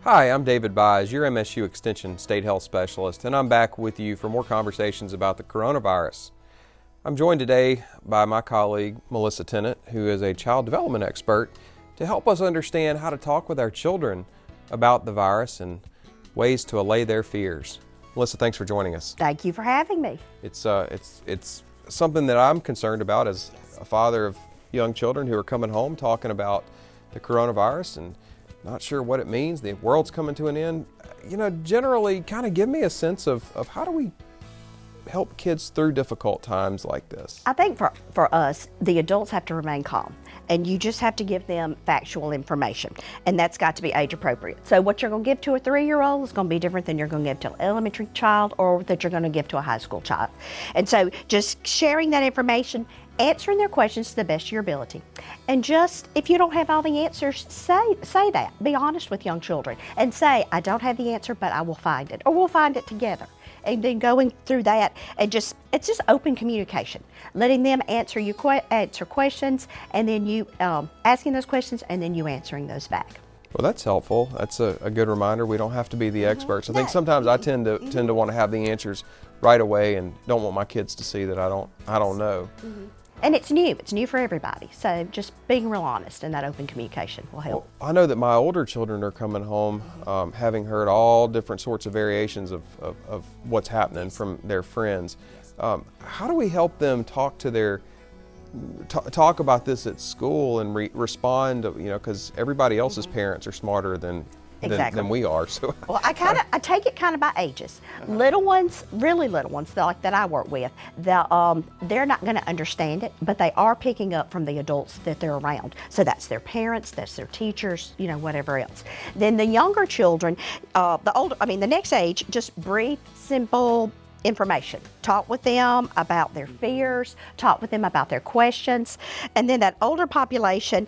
Hi, I'm David Byes, your MSU Extension State Health Specialist, and I'm back with you for more conversations about the coronavirus. I'm joined today by my colleague, Melissa Tenhet, who is a child development expert, to help us understand how to talk with our children about the virus and ways to allay their fears. Melissa, thanks for joining us. Thank you for having me. It's something that I'm concerned about as a father of young children who are coming home talking about the coronavirus and not sure what it means. The world's coming to an end. Generally kind of give me a sense of how do we help kids through difficult times like this? I think for us, the adults have to remain calm, and you just have to give them factual information, and that's got to be age appropriate. So what you're going to give to a 3-year-old is going to be different than you're going to give to an elementary child or that you're going to give to a high school child. And so just sharing that information, answering their questions to the best of your ability. And just, if you don't have all the answers, say that. Be honest with young children and say, I don't have the answer, but I will find it, or we'll find it together. And then going through that, and it's just open communication, letting them answer questions, and then you asking those questions, and then you answering those back. Well, that's helpful. That's a good reminder. We don't have to be the experts. I think sometimes I tend to want to have the answers right away, and don't want my kids to see that I don't know. And it's new. It's new for everybody. So just being real honest and that open communication will help. Well, I know that my older children are coming home having heard all different sorts of variations of what's happening from their friends. How do we help them talk to talk about this at school and respond? Because everybody else's parents are smarter than we are. So well, I take it kind of by ages. Little ones, really little ones, like that I work with, they're not going to understand it, but they are picking up from the adults that they're around. So that's their parents, that's their teachers, whatever else. Then the younger children, the next age, just brief, simple information. Talk with them about their fears, talk with them about their questions, and then that older population,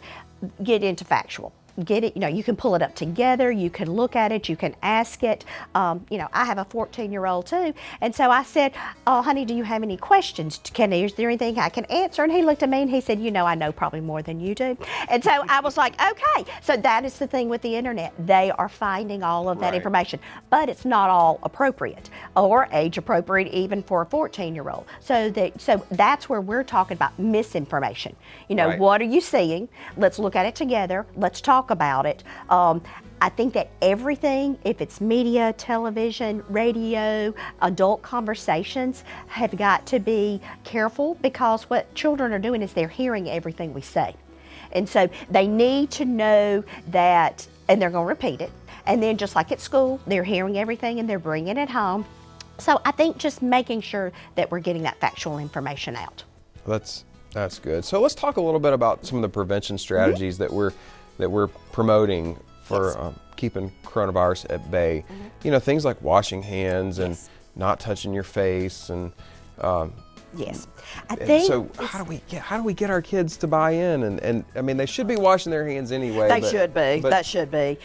get into factual. Get it, you can pull it up together, you can look at it, you can ask it. I have a 14-year-old too, and so I said, oh, honey, do you have any questions? Is there anything I can answer? And he looked at me and he said, I know probably more than you do. And so I was like, okay. So that is the thing with the internet. They are finding all of that information, but it's not all appropriate or age appropriate even for a 14-year-old. So that's where we're talking about misinformation. What are you seeing? Let's look at it together. Let's talk about it. I think that everything, if it's media, television, radio, adult conversations, have got to be careful, because what children are doing is they're hearing everything we say. And so they need to know that, and they're going to repeat it. And then just like at school, they're hearing everything and they're bringing it home. So I think just making sure that we're getting that factual information out. That's good. So let's talk a little bit about some of the prevention strategies that we're promoting for keeping coronavirus at bay. Things like washing hands and not touching your face, and yes. I think so. How do we get our kids to buy in? And I mean, they should be washing their hands anyway. That should be.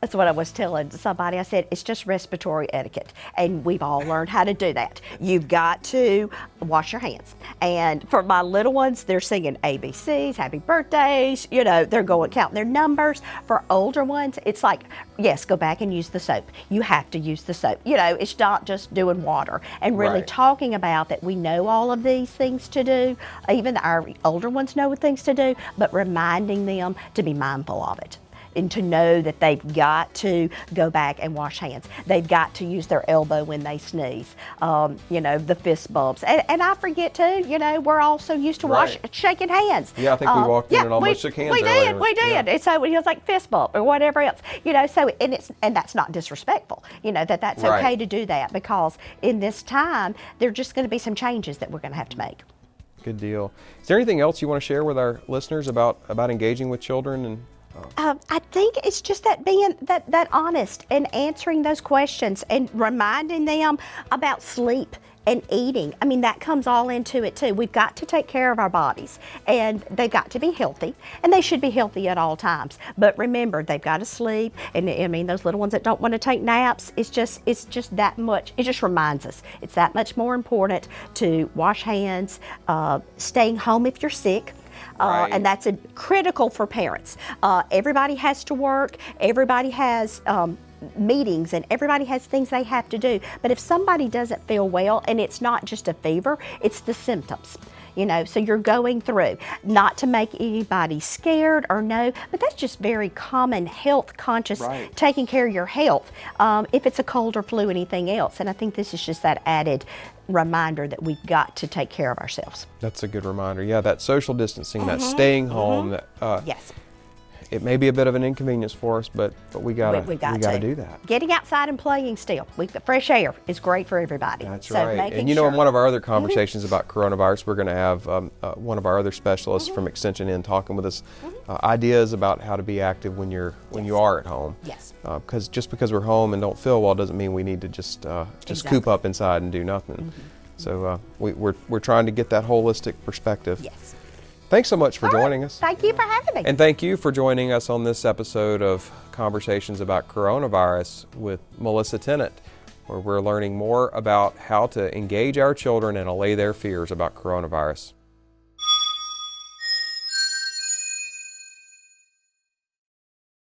That's what I was telling somebody. I said, it's just respiratory etiquette, and we've all learned how to do that. You've got to wash your hands. And for my little ones, they're singing ABCs, happy birthdays. They're going counting their numbers. For older ones, it's like, yes, go back and use the soap. You have to use the soap. It's not just doing water, and really talking about that. We know all of these things to do. Even our older ones know what things to do, but reminding them to be mindful of it and to know that they've got to go back and wash hands. They've got to use their elbow when they sneeze, the fist bumps. And I forget too, we're all so used to shaking hands. Yeah, I think we walked in and almost shook hands earlier. We did. Yeah. And so it was like fist bump or whatever else, so, and that's not disrespectful, that's okay to do that, because in this time, there are just going to be some changes that we're going to have to make. Good deal. Is there anything else you want to share with our listeners about engaging with children? And I think it's just that being that honest and answering those questions and reminding them about sleep and eating. I mean, that comes all into it too. We've got to take care of our bodies, and they've got to be healthy, and they should be healthy at all times. But remember, they've got to sleep, and I mean, those little ones that don't want to take naps, it's just that much. It just reminds us it's that much more important to wash hands, staying home if you're sick. Right. And that's critical for parents. Everybody has to work, everybody has meetings, and everybody has things they have to do. But if somebody doesn't feel well, and it's not just a fever, it's the symptoms. So you're going through, not to make anybody scared or no, but that's just very common health conscious, Right. taking care of your health, if it's a cold or flu, anything else. And I think this is just that added reminder that we've got to take care of ourselves. That's a good reminder. Yeah, that social distancing, that staying home, that Yes. it may be a bit of an inconvenience for us, but we gotta We got to to do that. Getting outside and playing still. The fresh air is great for everybody. That's so right. making And in sure. one of our other conversations about coronavirus, we're going to have one of our other specialists from Extension in talking with us ideas about how to be active when you are at home. Yes. Because just because we're home and don't feel well doesn't mean we need to just Exactly. coop up inside and do nothing. So we're trying to get that holistic perspective. Yes. Thanks so much for joining us. Thank you for having me. And thank you for joining us on this episode of Conversations about Coronavirus with Melissa Tenhet, where we're learning more about how to engage our children and allay their fears about coronavirus.